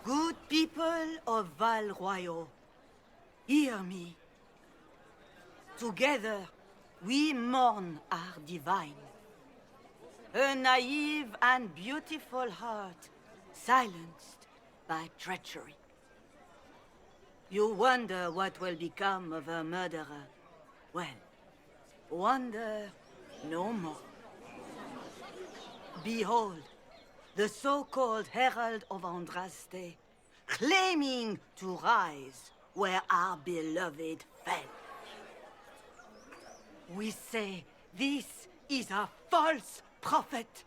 Good people of Val Royal, hear me. Together, we mourn our divine. Her naive and beautiful heart, silenced by treachery. You wonder what will become of her murderer. Well, wonder no more. Behold, the so-called Herald of Andraste, claiming to rise where our beloved fell. We say this is a false prophet.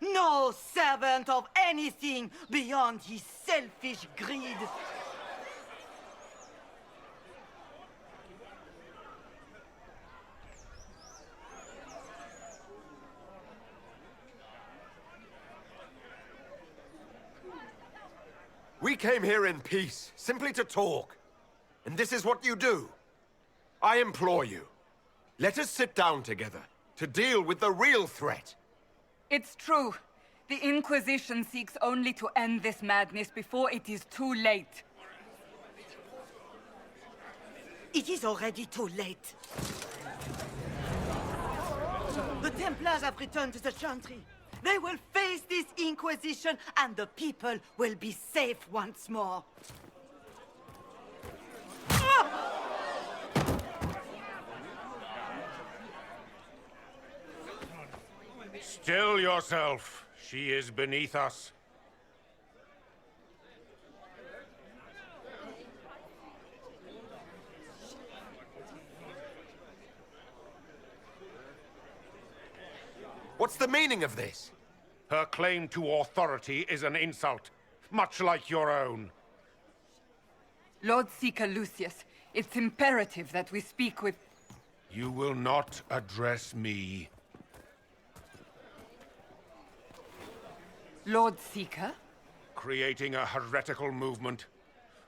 No servant of anything beyond his selfish greed. We came here in peace, simply to talk. And this is what you do. I implore you, let us sit down together to deal with the real threat. It's true. The Inquisition seeks only to end this madness before it is too late. It is already too late. The Templars have returned to the Chantry. They will face this Inquisition, and the people will be safe once more. Still yourself. She is beneath us. What's the meaning of this? Her claim to authority is an insult, much like your own. Lord Seeker Lucius, it's imperative that we speak with... You will not address me. Lord Seeker? Creating a heretical movement.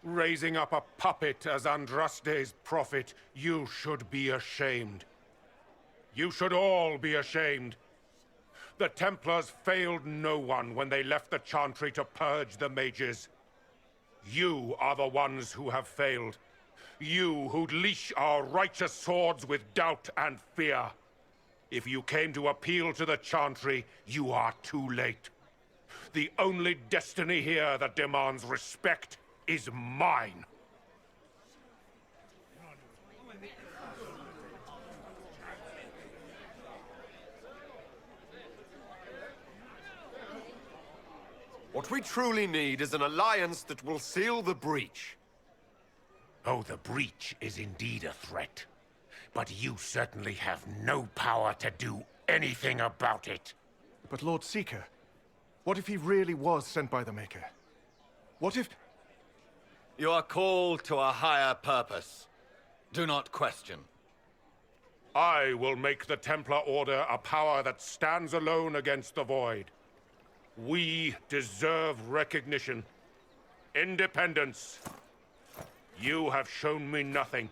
Raising up a puppet as Andraste's prophet. You should be ashamed. You should all be ashamed. The Templars failed no one when they left the Chantry to purge the mages. You are the ones who have failed. You who'd leash our righteous swords with doubt and fear. If you came to appeal to the Chantry, you are too late. The only destiny here that demands respect is mine. What we truly need is an alliance that will seal the breach. Oh, the breach is indeed a threat. But you certainly have no power to do anything about it. But Lord Seeker, what if he really was sent by the Maker? What if... You are called to a higher purpose. Do not question. I will make the Templar Order a power that stands alone against the Void. We deserve recognition. Independence. You have shown me nothing,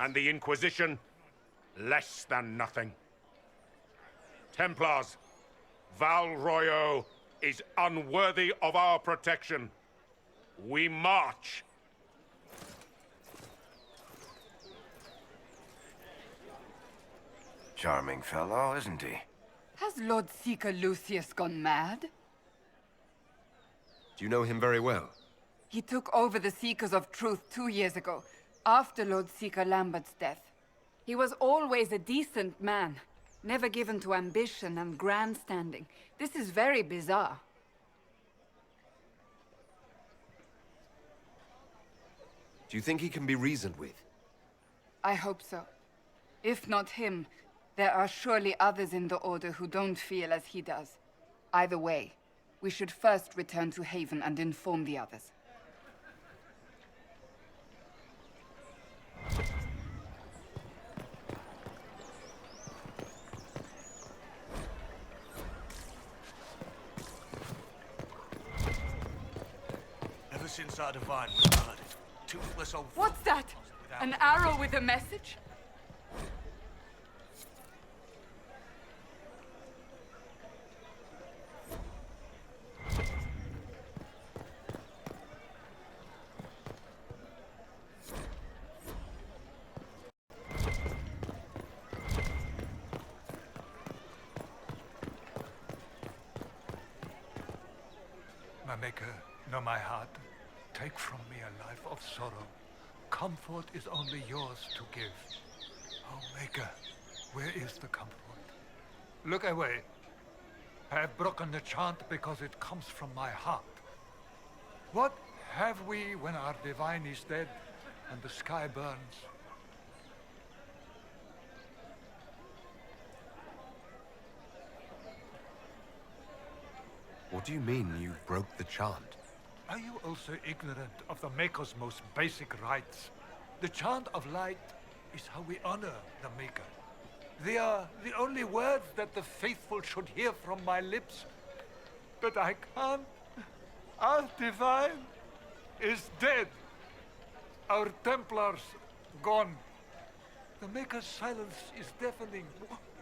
and the Inquisition, less than nothing. Templars, Val Royal is unworthy of our protection. We march. Charming fellow, isn't he? Has Lord Seeker Lucius gone mad? Do you know him very well? He took over the Seekers of Truth 2 years ago, after Lord Seeker Lambert's death. He was always a decent man, never given to ambition and grandstanding. This is very bizarre. Do you think he can be reasoned with? I hope so. If not him, there are surely others in the Order who don't feel as he does. Either way, we should first return to Haven and inform the others. Ever since our divine was murdered, toothless old... What's that? An arrow with a message? My Maker, know my heart. Take from me a life of sorrow. Comfort is only yours to give. Oh, Maker, where is the comfort? Look away. I have broken the chant because it comes from my heart. What have we when our divine is dead and the sky burns? What do you mean you broke the chant? Are you also ignorant of the Maker's most basic rites? The chant of light is how we honor the Maker. They are the only words that the faithful should hear from my lips. But I can't. Our divine is dead. Our Templars gone. The Maker's silence is deafening.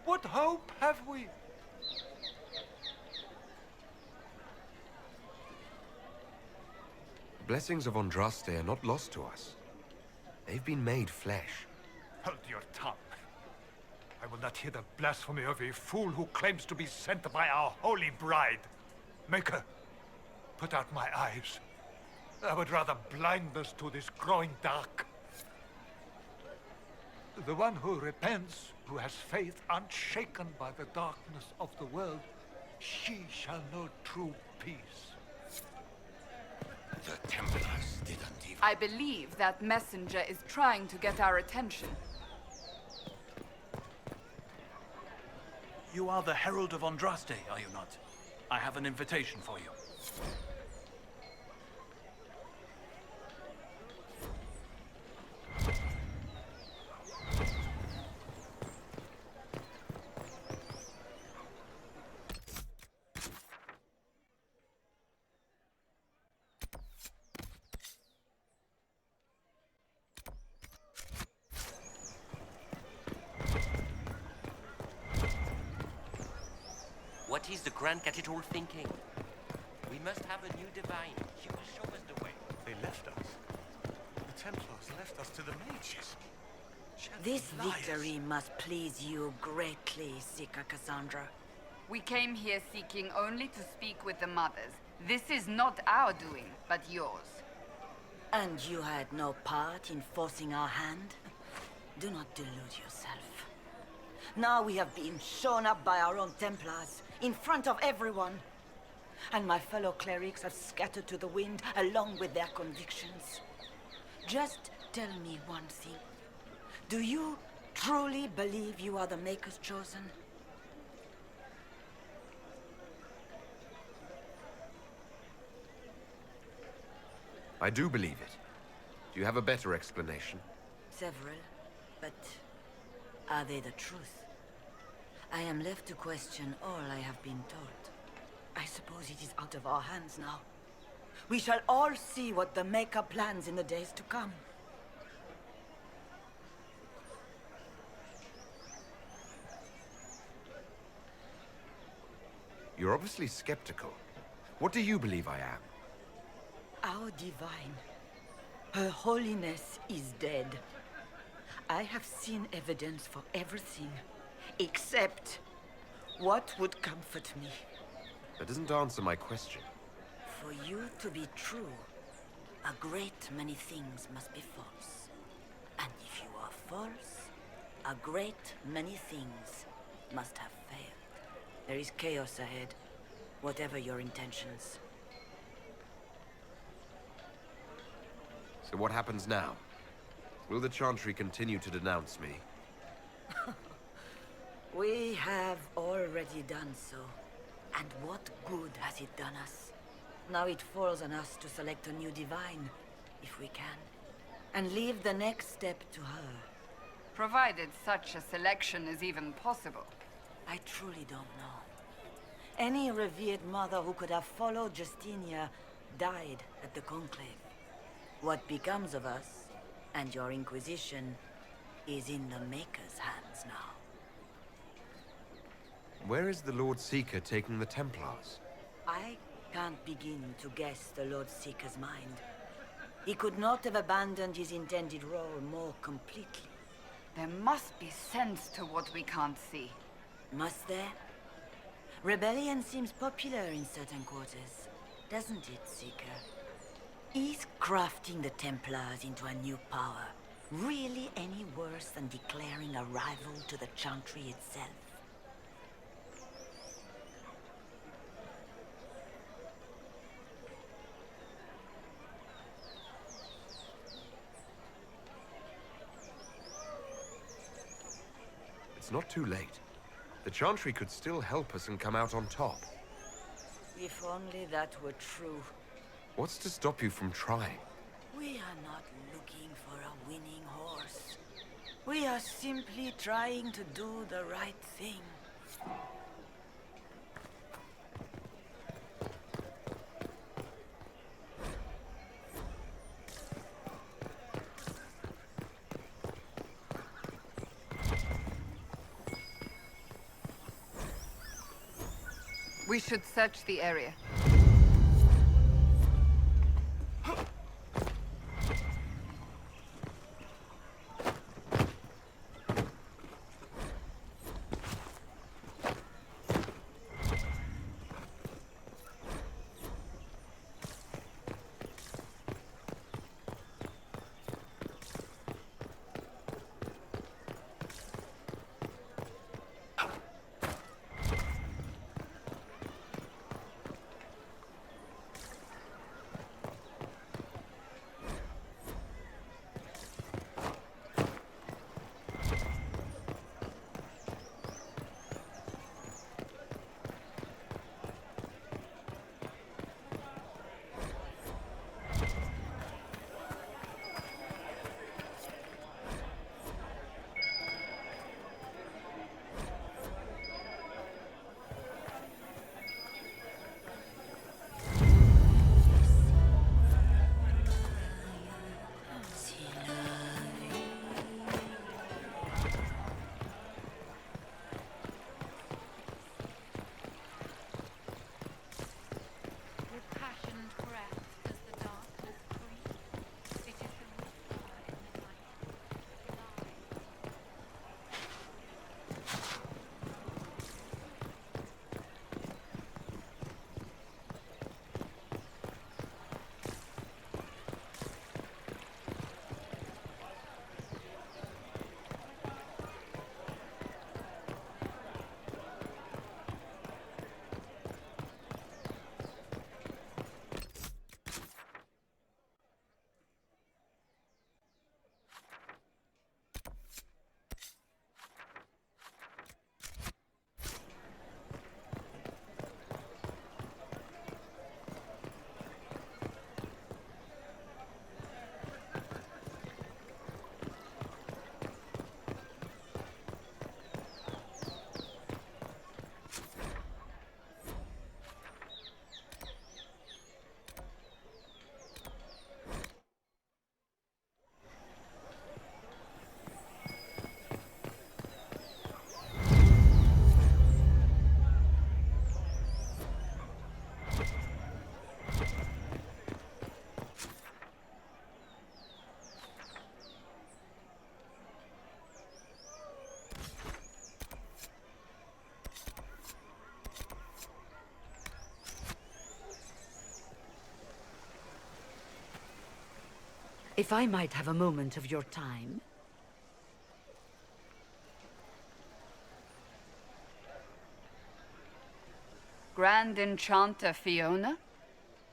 What hope have we? The blessings of Andraste are not lost to us. They've been made flesh. Hold your tongue. I will not hear the blasphemy of a fool who claims to be sent by our holy bride. Maker, put out my eyes. I would rather blindness to this growing dark. The one who repents, who has faith unshaken by the darkness of the world, she shall know true peace. The Templars didn't even... I believe that messenger is trying to get our attention. You are the Herald of Andraste, are you not? I have an invitation for you. What is the Grand Cathedral thinking? We must have a new divine. She will show us the way. They left us. The Templars left us to the mages. This victory must please you greatly, Seeker Cassandra. We came here seeking only to speak with the mothers. This is not our doing, but yours. And you had no part in forcing our hand? Do not delude yourself. Now we have been shown up by our own Templars, in front of everyone. And my fellow clerics have scattered to the wind along with their convictions. Just tell me one thing. Do you truly believe you are the Maker's chosen? I do believe it. Do you have a better explanation? Several, but are they the truth? I am left to question all I have been told. I suppose it is out of our hands now. We shall all see what the Maker plans in the days to come. You're obviously skeptical. What do you believe I am? Our divine, Her Holiness is dead. I have seen evidence for everything, except what would comfort me. That doesn't answer my question. For you to be true, a great many things must be false. And if you are false, a great many things must have failed. There is chaos ahead, whatever your intentions. So what happens now? Will the Chantry continue to denounce me? We have already done so. And what good has it done us? Now it falls on us to select a new divine, if we can. And leave the next step to her. Provided such a selection is even possible. I truly don't know. Any revered mother who could have followed Justinia died at the Conclave. What becomes of us, and your Inquisition, is in the Maker's hands now. Where is the Lord Seeker taking the Templars? I can't begin to guess the Lord Seeker's mind. He could not have abandoned his intended role more completely. There must be sense to what we can't see. Must there? Rebellion seems popular in certain quarters, doesn't it, Seeker? Is crafting the Templars into a new power really any worse than declaring a rival to the Chantry itself? It's not too late. The Chantry could still help us and come out on top. If only that were true. What's to stop you from trying? We are not looking for a winning horse. We are simply trying to do the right thing. We should search the area. If I might have a moment of your time. Grand Enchanter Fiona?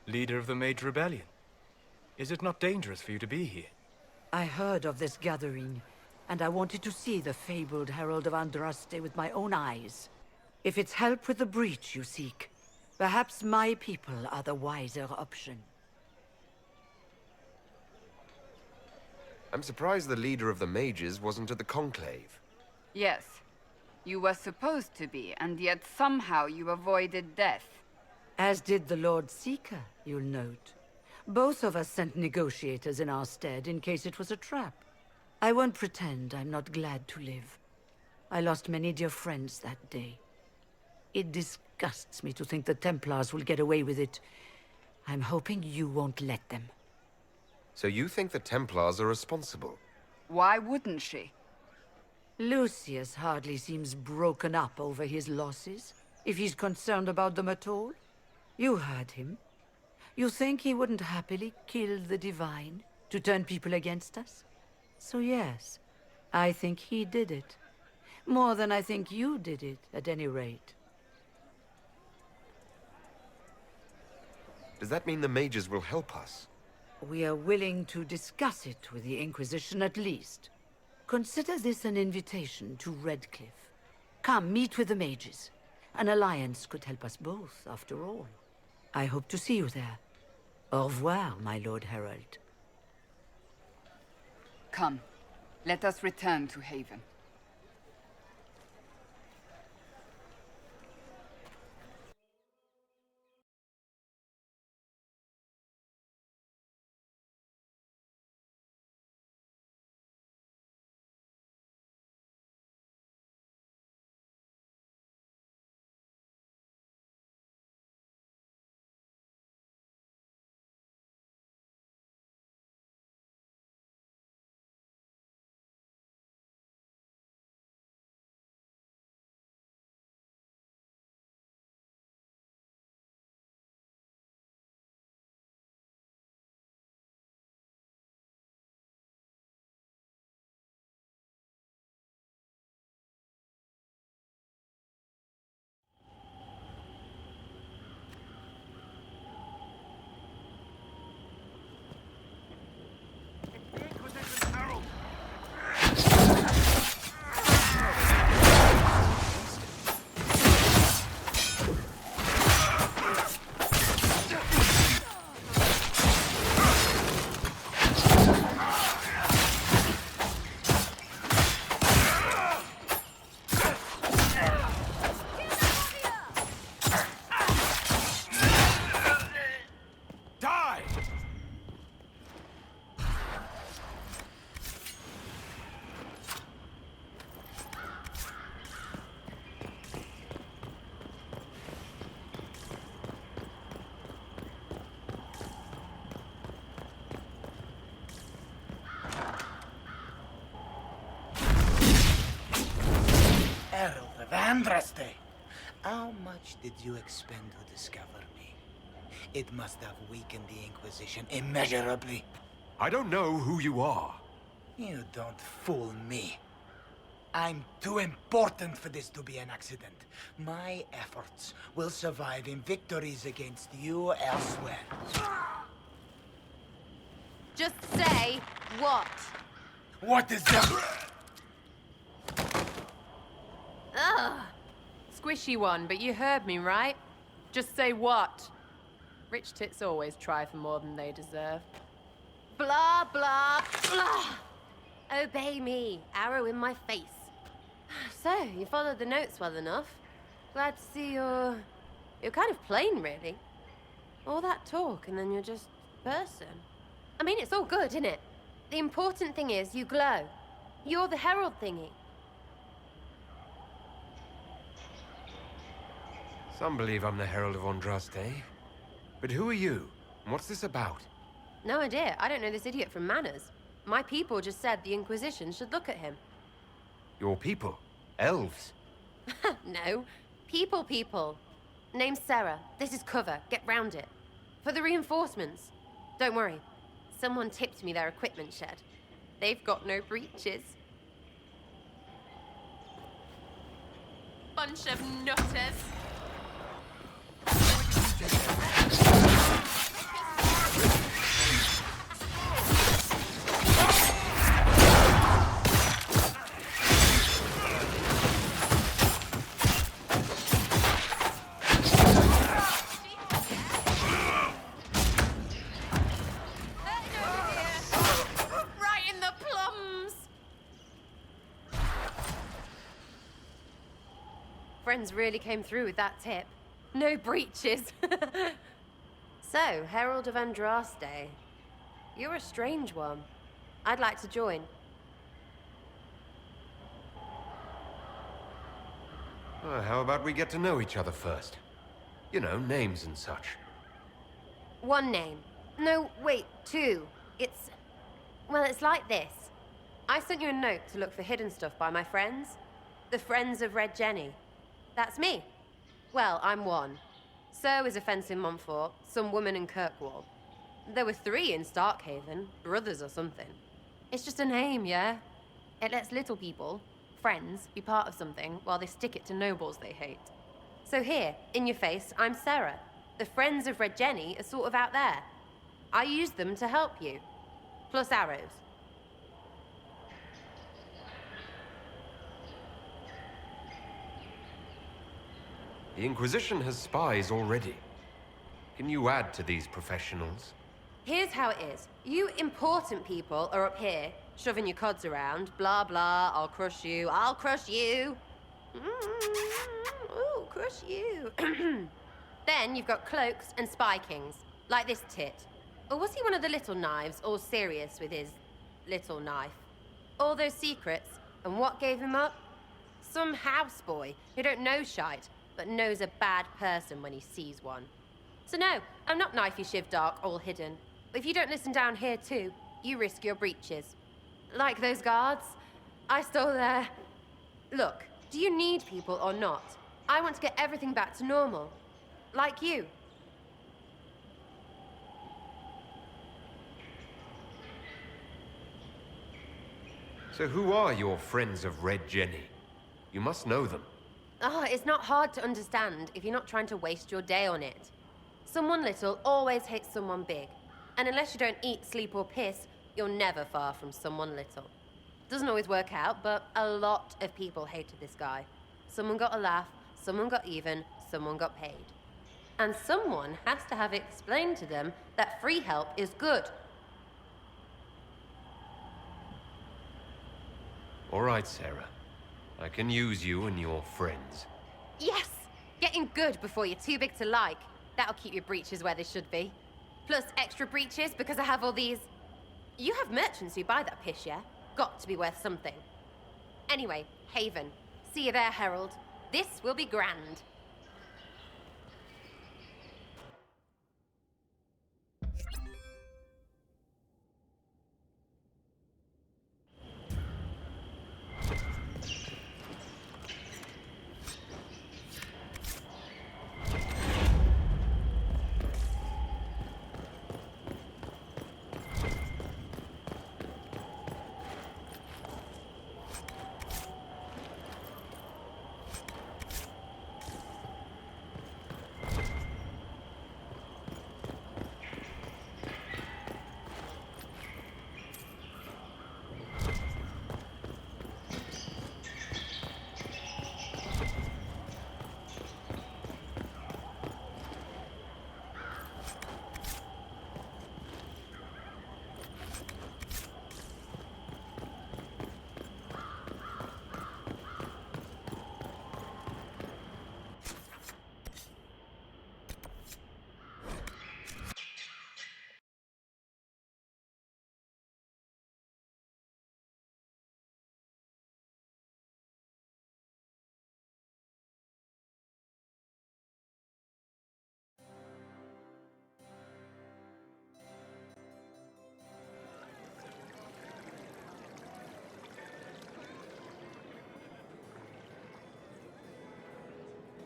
Leader of the Mage Rebellion. Is it not dangerous for you to be here? I heard of this gathering, and I wanted to see the fabled Herald of Andraste with my own eyes. If it's help with the breach you seek, perhaps my people are the wiser option. I'm surprised the leader of the mages wasn't at the conclave. Yes. You were supposed to be, and yet somehow you avoided death. As did the Lord Seeker, you'll note. Both of us sent negotiators in our stead in case it was a trap. I won't pretend I'm not glad to live. I lost many dear friends that day. It disgusts me to think the Templars will get away with it. I'm hoping you won't let them. So you think the Templars are responsible? Why wouldn't she? Lucius hardly seems broken up over his losses, if he's concerned about them at all. You heard him. You think he wouldn't happily kill the Divine to turn people against us? So yes, I think he did it. More than I think you did it, at any rate. Does that mean the mages will help us? We are willing to discuss it with the Inquisition at least. Consider this an invitation to Redcliffe. Come, meet with the mages. An alliance could help us both, after all. I hope to see you there. Au revoir, my Lord Herald. Come, let us return to Haven. Herald of Andraste! How much did you expend to discover me? It must have weakened the Inquisition immeasurably. I don't know who you are. You don't fool me. I'm too important for this to be an accident. My efforts will survive in victories against you elsewhere. Just say what? What is that? Ugh. Squishy one, but you heard me, right? Just say what? Rich tits always try for more than they deserve. Blah, blah, blah. Obey me. Arrow in my face. So, you followed the notes well enough. Glad to see you're kind of plain, really. All that talk, and then you're just a person. I mean, it's all good, isn't it? The important thing is you glow. You're the herald thingy. Some believe I'm the Herald of Andraste. But who are you? And what's this about? No idea. I don't know this idiot from Manners. My people just said the Inquisition should look at him. Your people? Elves? No. People. Name's Sarah. This is cover. Get round it. For the reinforcements. Don't worry. Someone tipped me their equipment shed. They've got no breaches. Bunch of nutters. Friends really came through with that tip. No breaches. So, Herald of Andraste. You're a strange one. I'd like to join. How about we get to know each other first? You know, names and such. One name. No, wait, two. Well, it's like this. I sent you a note to look for hidden stuff by my friends. The Friends of Red Jenny. That's me. Well, I'm one. So is a fence in Montfort, some woman in Kirkwall. There were 3 in Starkhaven, brothers or something. It's just a name, yeah? It lets little people, friends, be part of something while they stick it to nobles they hate. So here, in your face, I'm Sarah. The Friends of Red Jenny are sort of out there. I use them to help you. Plus arrows. The Inquisition has spies already. Can you add to these professionals? Here's how it is. You important people are up here, shoving your cods around. Blah, blah, I'll crush you, I'll crush you. Ooh, crush you. Then you've got cloaks and spy kings, like this tit. Or was he one of the little knives, all serious with his little knife? All those secrets, and what gave him up? Some houseboy who don't know shite, but knows a bad person when he sees one. So no, I'm not knifey shiv dark, all hidden. But if you don't listen down here too, you risk your breeches. Like those guards, I stole their... Look, do you need people or not? I want to get everything back to normal. Like you. So who are your Friends of Red Jenny? You must know them. It's not hard to understand if you're not trying to waste your day on it. Someone little always hates someone big. And unless you don't eat, sleep, or piss, you're never far from someone little. Doesn't always work out, but a lot of people hated this guy. Someone got a laugh, someone got even, someone got paid. And someone has to have explained to them that free help is good. All right, Sarah. I can use you and your friends. Yes! Getting good before you're too big to like. That'll keep your breeches where they should be. Plus extra breeches because I have all these... You have merchants who buy that piss, yeah? Got to be worth something. Anyway, Haven. See you there, Herald. This will be grand.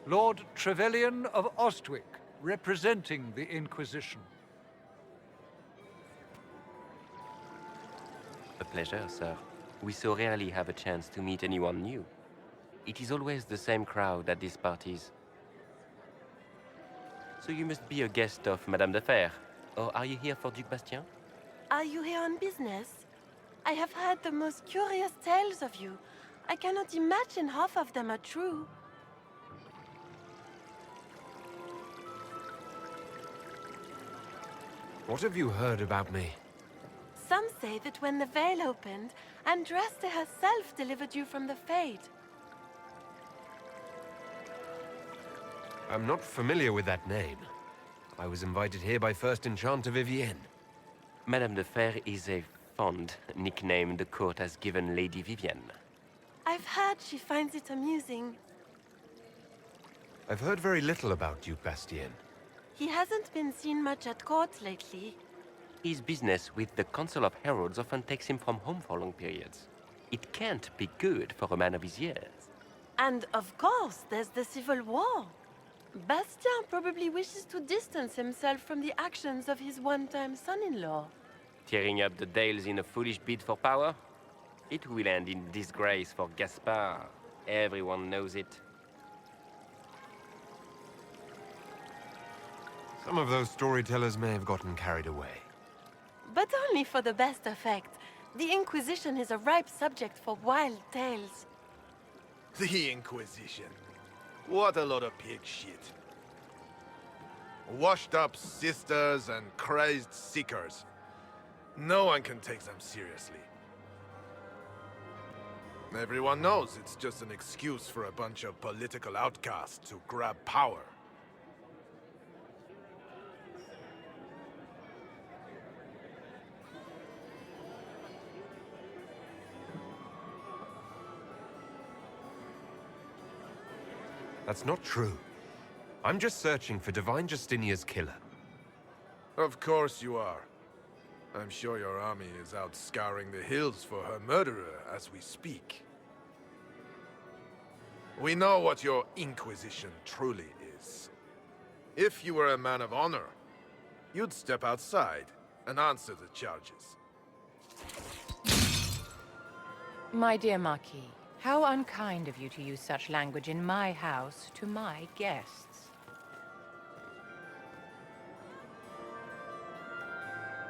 Lord Trevelyan of Ostwick, representing the Inquisition. A pleasure, sir. We so rarely have a chance to meet anyone new. It is always the same crowd at these parties. So you must be a guest of Madame de Fer. Or are you here for Duc Bastien? Are you here on business? I have heard the most curious tales of you. I cannot imagine half of them are true. What have you heard about me? Some say that when the veil opened, Andraste herself delivered you from the Fade. I'm not familiar with that name. I was invited here by First Enchanter Vivienne. Madame de Fer is a fond nickname the court has given Lady Vivienne. I've heard she finds it amusing. I've heard very little about Duke Bastien. He hasn't been seen much at court lately. His business with the Council of Heralds often takes him from home for long periods. It can't be good for a man of his years. And of course, there's the civil war. Bastien probably wishes to distance himself from the actions of his one-time son-in-law. Tearing up the Dales in a foolish bid for power? It will end in disgrace for Gaspard. Everyone knows it. Some of those storytellers may have gotten carried away. But only for the best effect. The Inquisition is a ripe subject for wild tales. The Inquisition. What a lot of pig shit. Washed up sisters and crazed seekers. No one can take them seriously. Everyone knows it's just an excuse for a bunch of political outcasts to grab power. That's not true. I'm just searching for Divine Justinia's killer. Of course you are. I'm sure your army is out scouring the hills for her murderer as we speak. We know what your Inquisition truly is. If you were a man of honor, you'd step outside and answer the charges. My dear Marquis, how unkind of you to use such language in my house to my guests.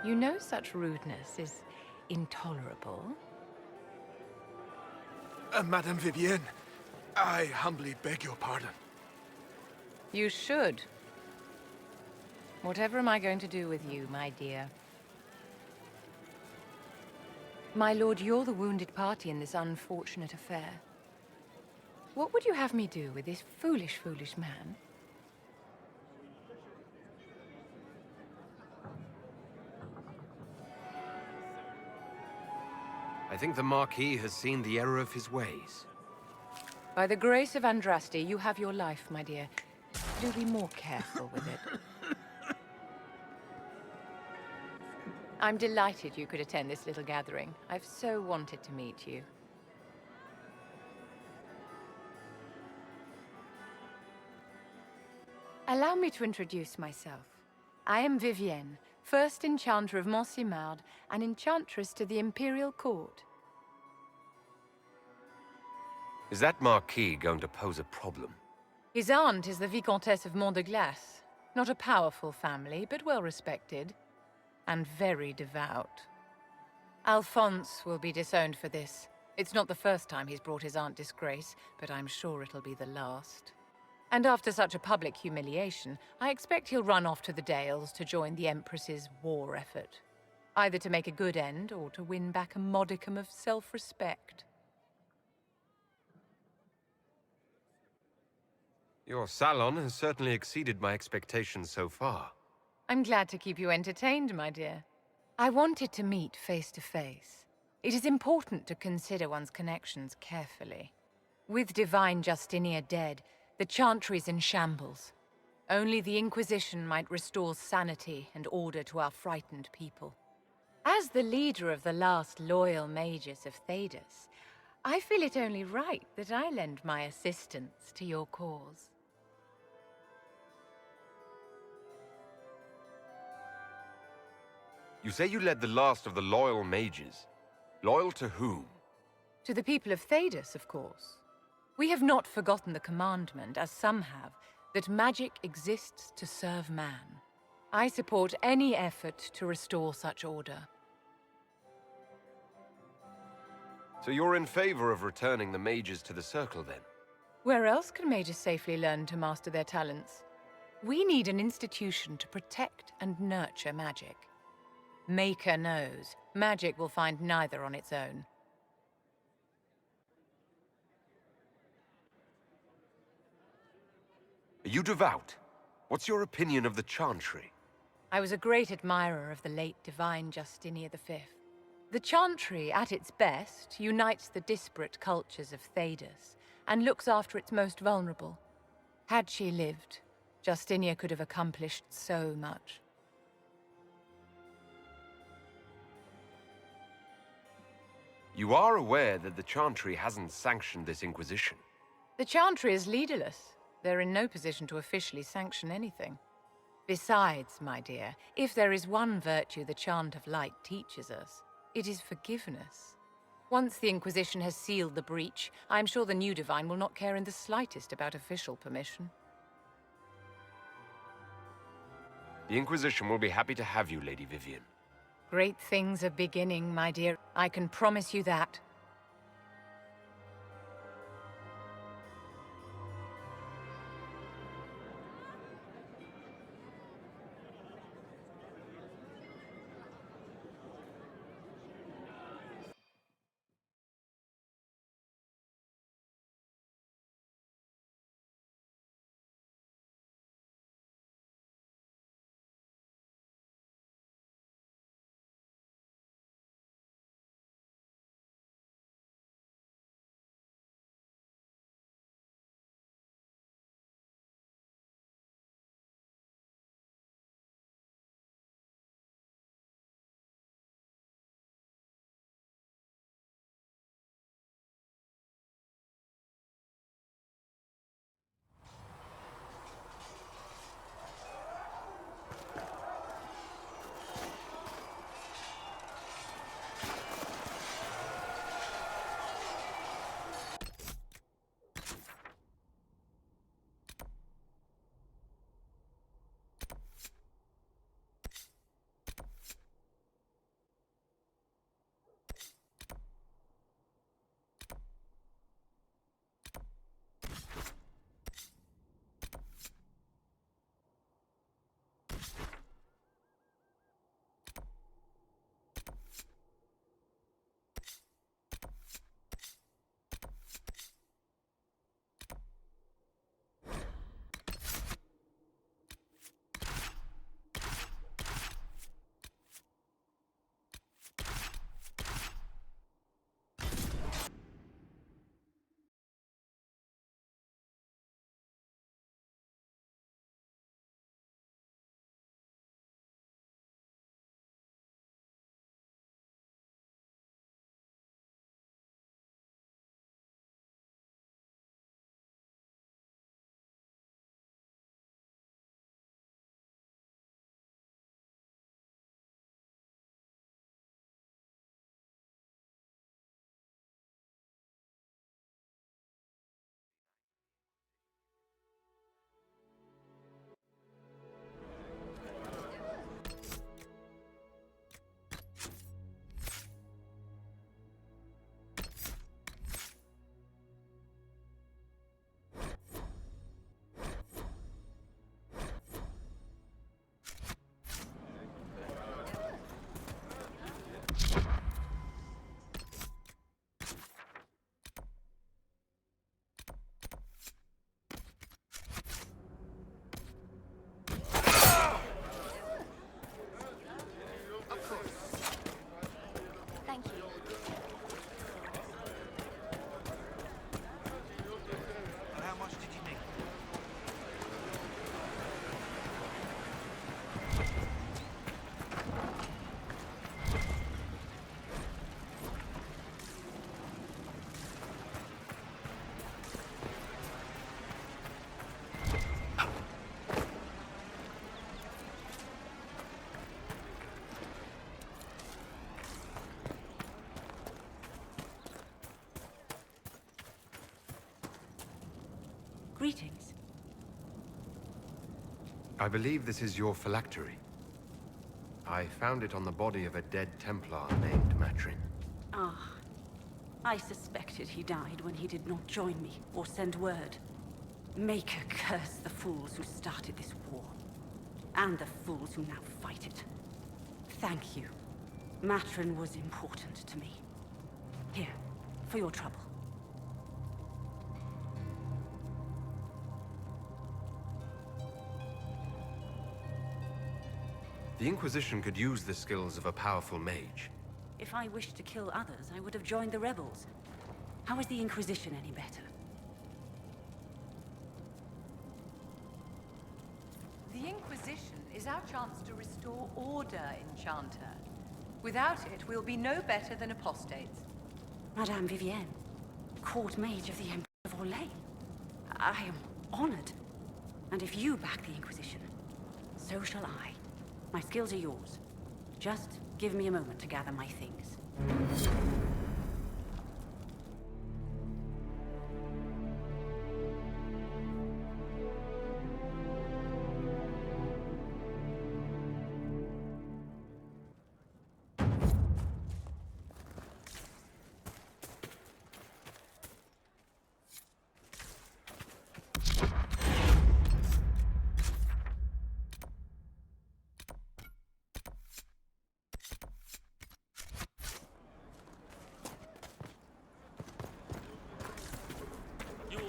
You know such rudeness is intolerable. Madame Vivienne, I humbly beg your pardon. You should. Whatever am I going to do with you, my dear? My lord, you're the wounded party in this unfortunate affair. What would you have me do with this foolish, foolish man? I think the Marquis has seen the error of his ways. By the grace of Andraste, you have your life, my dear. Do be more careful with it. I'm delighted you could attend this little gathering. I've so wanted to meet you. Allow me to introduce myself. I am Vivienne, first enchanter of Montsimard and enchantress to the Imperial Court. Is that Marquis going to pose a problem? His aunt is the Vicomtesse of Mont de Glace. Not a powerful family, but well respected. And very devout. Alphonse will be disowned for this. It's not the first time he's brought his aunt disgrace, but I'm sure it'll be the last. And after such a public humiliation, I expect he'll run off to the Dales to join the Empress's war effort. Either to make a good end, or to win back a modicum of self-respect. Your salon has certainly exceeded my expectations so far. I'm glad to keep you entertained, my dear. I wanted to meet face to face. It is important to consider one's connections carefully. With Divine Justinia dead, the Chantry's in shambles. Only the Inquisition might restore sanity and order to our frightened people. As the leader of the last loyal mages of Thedas, I feel it only right that I lend my assistance to your cause. You say you led the last of the loyal mages. Loyal to whom? To the people of Thedas, of course. We have not forgotten the commandment, as some have, that magic exists to serve man. I support any effort to restore such order. So you're in favor of returning the mages to the Circle, then? Where else can mages safely learn to master their talents? We need an institution to protect and nurture magic. Maker knows, magic will find neither on its own. Are you devout? What's your opinion of the Chantry? I was a great admirer of the late divine Justinia V. The Chantry, at its best, unites the disparate cultures of Thedas and looks after its most vulnerable. Had she lived, Justinia could have accomplished so much. You are aware that the Chantry hasn't sanctioned this Inquisition. The Chantry is leaderless. They're in no position to officially sanction anything. Besides, my dear, if there is one virtue the Chant of Light teaches us, it is forgiveness. Once the Inquisition has sealed the breach, I'm sure the new Divine will not care in the slightest about official permission. The Inquisition will be happy to have you, Lady Vivian. Great things are beginning, my dear. I can promise you that. Greetings. I believe this is your phylactery. I found it on the body of a dead Templar named Matrin. Ah. I suspected he died when he did not join me or send word. Maker curse the fools who started this war. And the fools who now fight it. Thank you. Matrin was important to me. Here, for your trouble. The Inquisition could use the skills of a powerful mage. If I wished to kill others, I would have joined the rebels. How is the Inquisition any better? The Inquisition is our chance to restore order, Enchanter. Without it, we'll be no better than apostates. Madame Vivienne, court mage of the Emperor of Orlais. I am honored. And if you back the Inquisition, so shall I. My skills are yours. Just give me a moment to gather my things.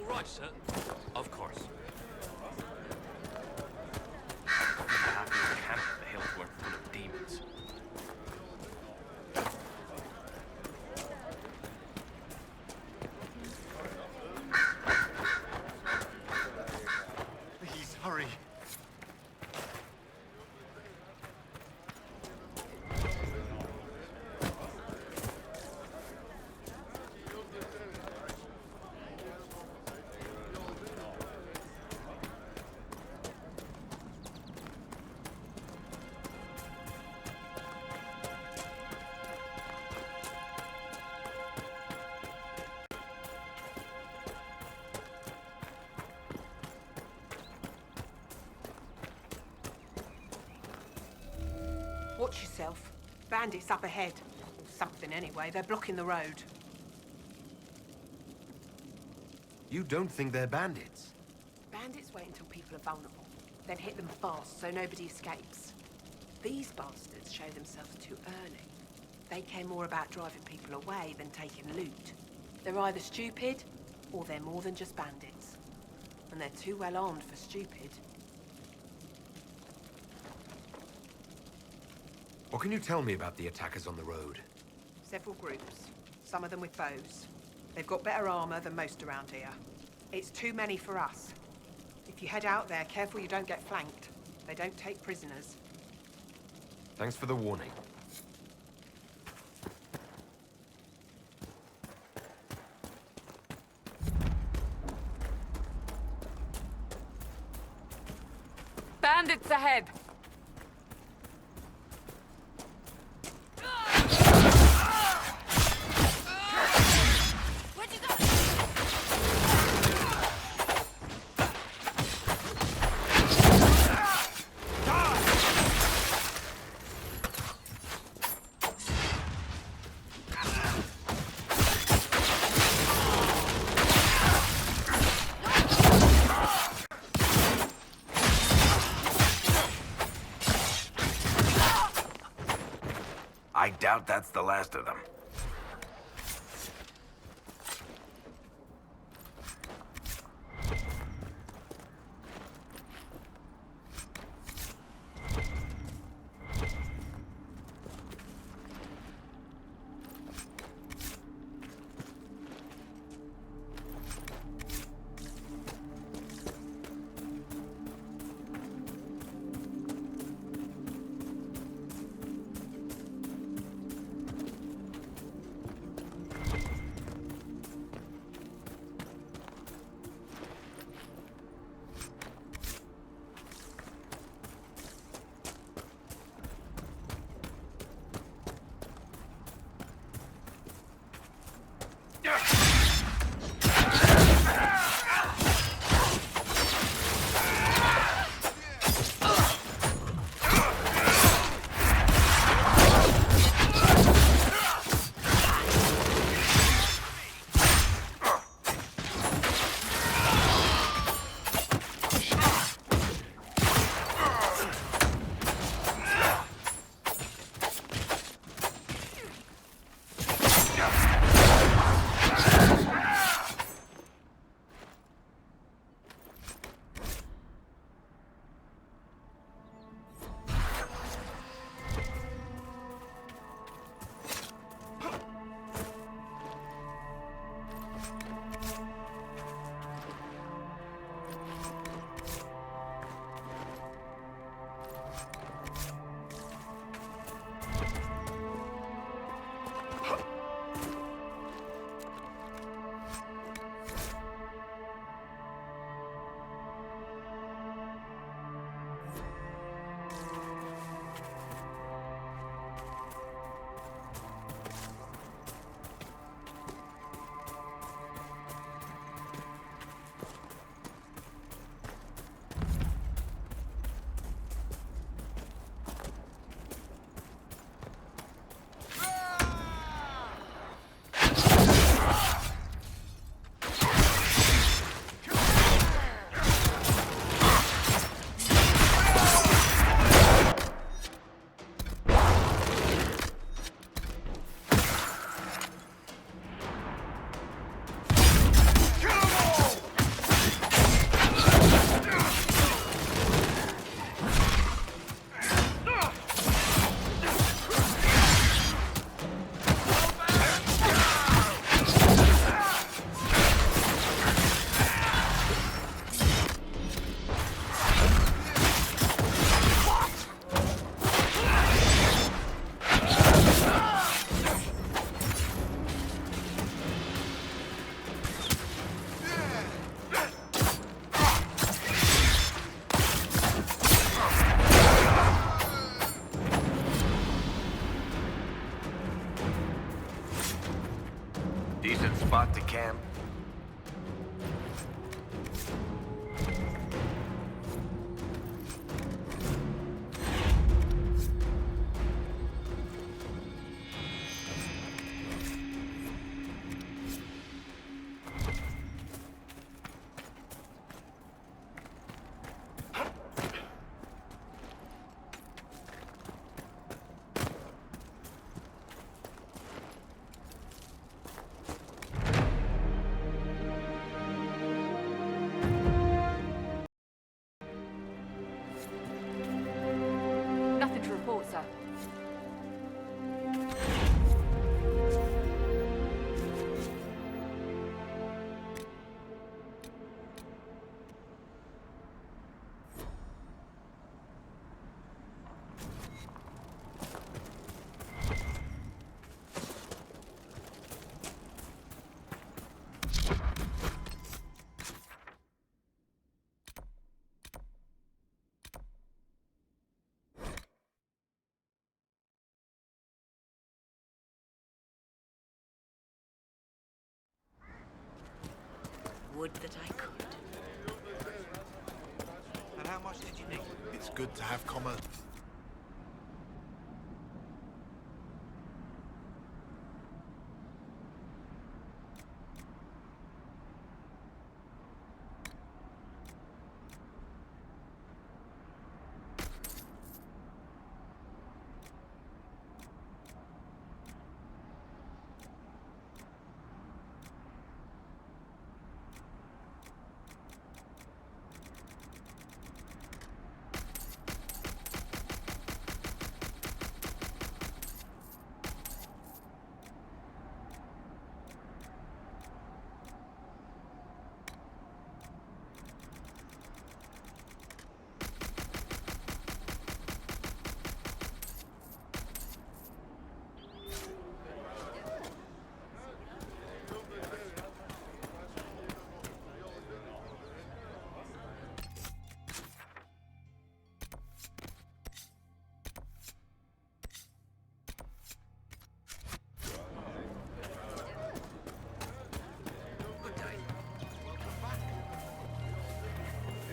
Right, sir. Of course. Half your camp at the hills were full of demons. Please, hurry. Watch yourself. Bandits up ahead. Or something anyway. They're blocking the road. You don't think they're bandits? Bandits wait until people are vulnerable, then hit them fast so nobody escapes. These bastards show themselves too early. They care more about driving people away than taking loot. They're either stupid, or they're more than just bandits. And they're too well armed for stupid. What can you tell me about the attackers on the road? Several groups, some of them with bows. They've got better armor than most around here. It's too many for us. If you head out there, careful you don't get flanked. They don't take prisoners. Thanks for the warning. Bandits ahead! I doubt that's the last of them. spot to camp? Nothing to report, sir. Would that I could. And how much did you need? It's good to have common.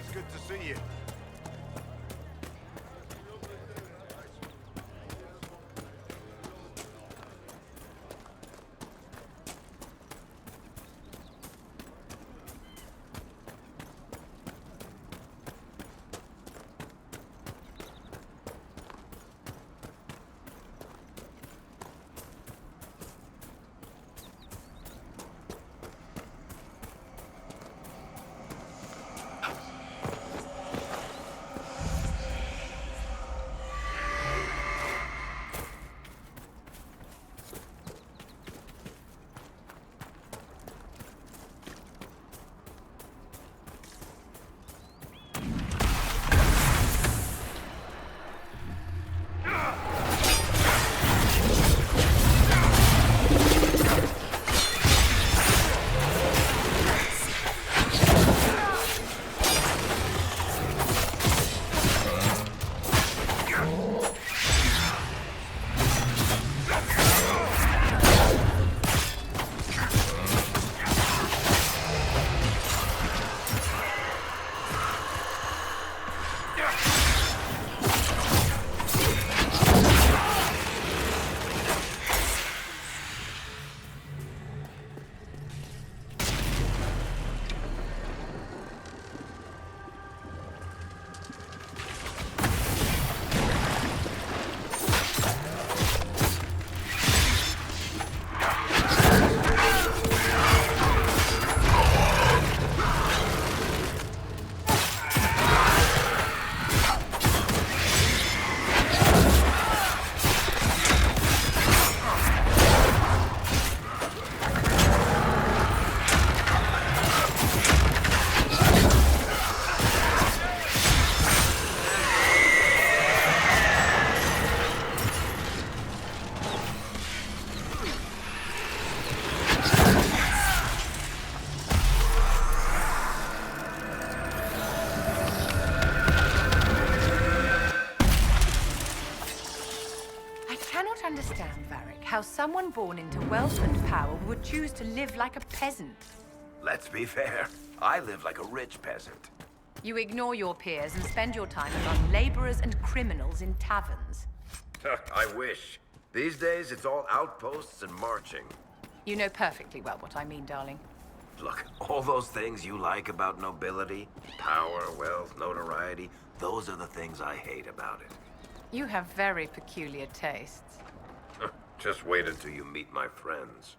It's good to see you. how someone born into wealth and power would choose to live like a peasant. Let's be fair. I live like a rich peasant. You ignore your peers and spend your time among laborers and criminals in taverns. I wish. These days, it's all outposts and marching. You know perfectly well what I mean, darling. Look, all those things you like about nobility, power, wealth, notoriety, those are the things I hate about it. You have very peculiar tastes. Just wait until you meet my friends.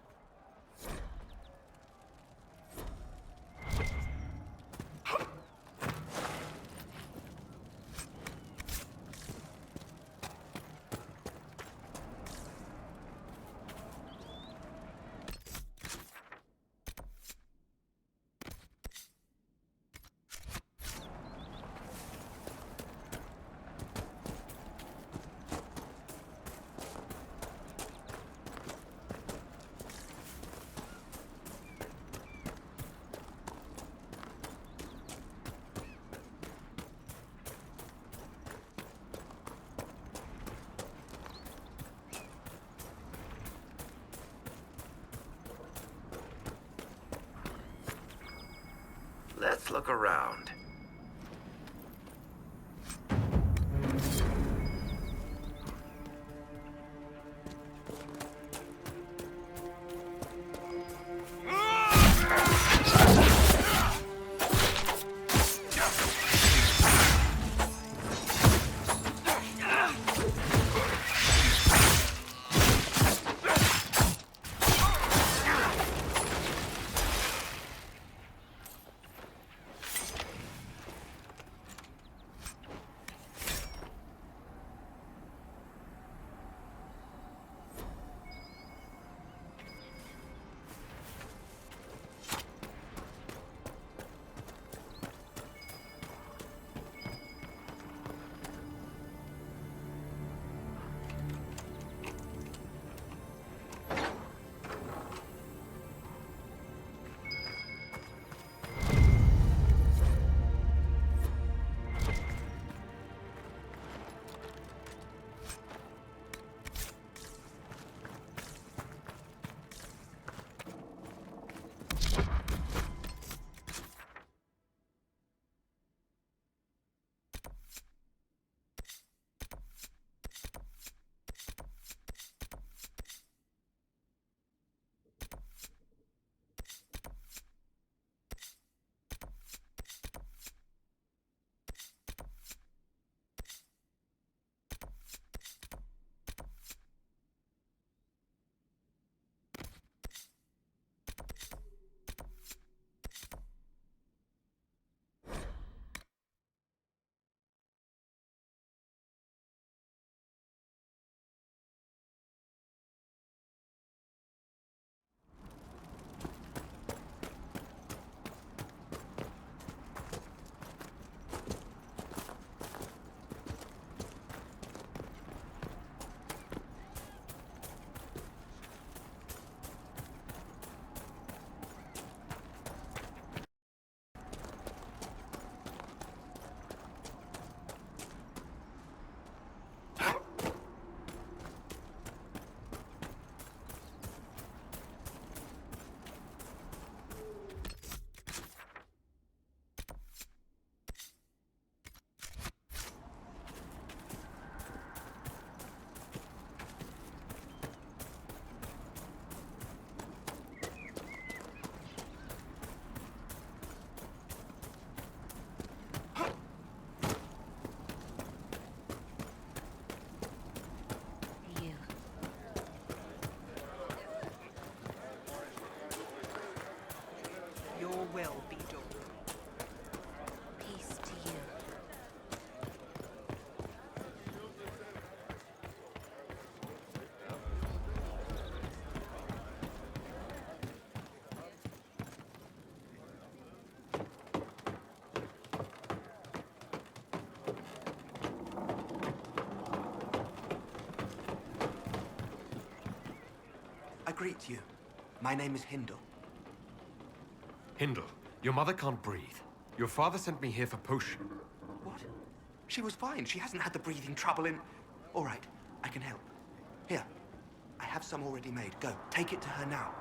Let's look around. Will be done. Peace to you. I greet you. My name is Hindle. Hindle, your mother can't breathe. Your father sent me here for potion. What? She was fine. She hasn't had the breathing trouble in... All right, I can help. Here, I have some already made. Go, take it to her now.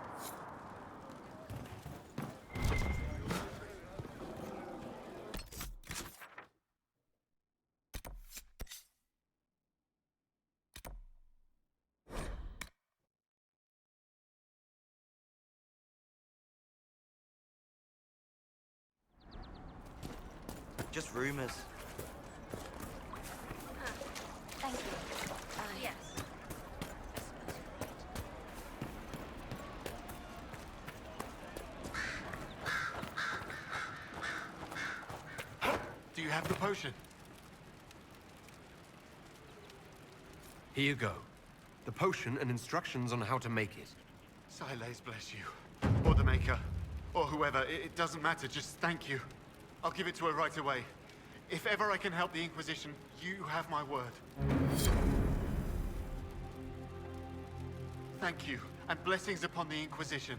Just rumors. Thank you. Yes. Do you have the potion? Here you go. The potion and instructions on how to make it. Silas bless you. Or the Maker. Or whoever. It doesn't matter. Just thank you. I'll give it to her right away. If ever I can help the Inquisition, you have my word. Thank you, and blessings upon the Inquisition.